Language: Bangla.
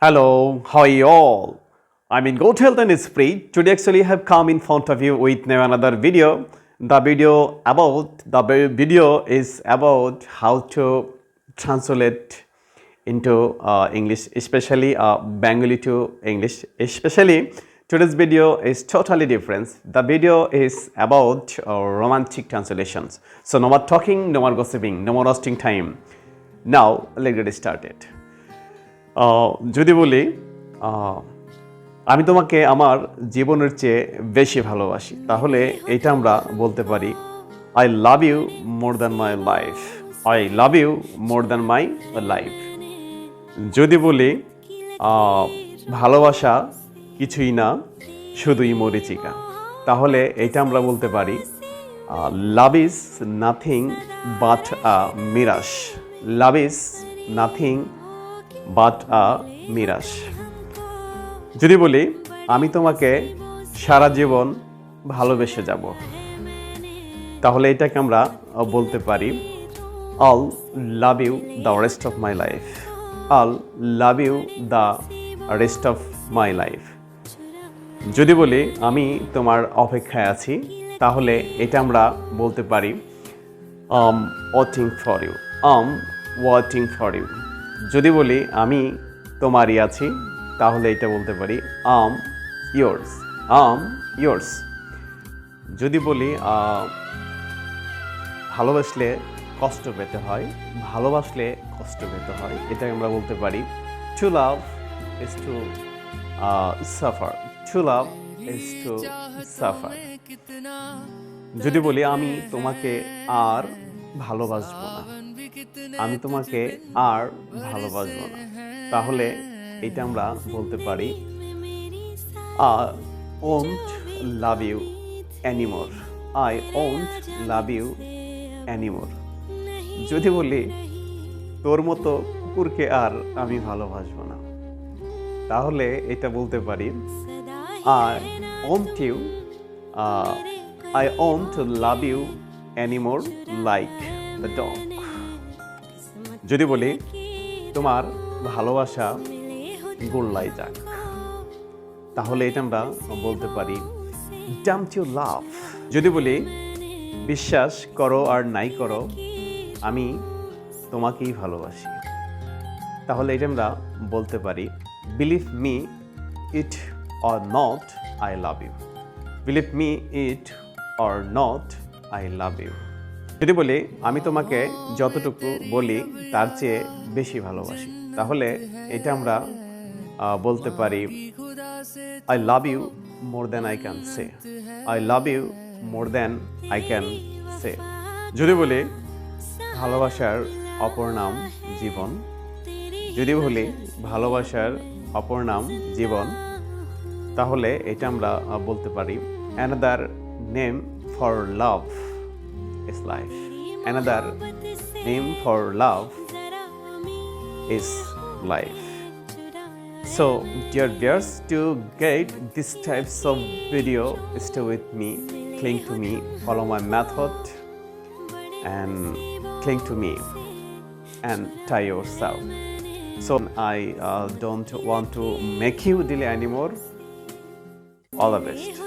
Hello, how are you all? I'm in good health and spirit. Today actually I have come in front of you with now another video. The video is about how to translate into English, especially Bengali to English. Especially today's video is totally different. The video is about romantic translations. So no more talking, no more gossiping, no more wasting time. Now let's get started. যদি বলি আমি তোমাকে আমার জীবনের চেয়ে বেশি ভালোবাসি, তাহলে এটা আমরা বলতে পারি I love you more than my life. I love you more than my life. যদি বলি ভালোবাসা কিছুই না, শুধুই মরিচিকা, তাহলে এটা আমরা বলতে পারি love is nothing but a mirage. Love is nothing but a mirage. যদি বলি আমি তোমাকে সারা জীবন ভালোবেসে যাব, তাহলে এটাকে আমরা বলতে পারি I'll love you the rest of my life. I'll love you the rest of my life. যদি বলি আমি তোমার অপেক্ষায় আছি, তাহলে এটা আমরা বলতে পারি waiting for you. Waiting for you. যদি বলি আমি তোমারই আছি, তাহলে এটা বলতে পারি ইয়োর্স। ইয়োর্স। যদি বলি ভালোবাসলে কষ্ট পেতে হয়, ভালোবাসলে কষ্ট পেতে হয়, এটা আমরা বলতে পারি to love is to suffer. To love is to suffer. যদি বলি আমি তোমাকে আর ভালোবাসবো না, আমি তোমাকে আর ভালোবাসবো না, তাহলে এটা আমরা বলতে পারি I won't love you anymore. I won't love you anymore. যদি বলি তোর মতো কুকুরকে আর আমি ভালোবাসবো না, তাহলে এটা বলতে পারি I won't you I won't love you anymore like the dog. যদি বলি তোমার ভালোবাসা গোল্লাই যাক, তাহলে এটা আমরা বলতে পারি ডাম্প ইউ লাভ। যদি বলি বিশ্বাস করো আর নাই করো, আমি তোমাকেই ভালোবাসি, তাহলে এটা আমরা বলতে পারি believe me it or not I love you. Believe me it or not I love you. যদি বলি আমি তোমাকে যতটুকু বলি তার চেয়ে বেশি ভালোবাসি, তাহলে এটা আমরা বলতে পারি I love you more than I can say. I love you more than I can say. যদি বলি ভালোবাসার অপর নাম জীবন। যদি বলি ভালোবাসার অপর নাম জীবন, তাহলে এটা আমরা বলতে পারি another name for love is life. Another name for love is life. So dear viewers, to get these types of video, stay with me, cling to me, follow my method and cling to me and tie yourself. So I don't want to make you delay anymore. All the best.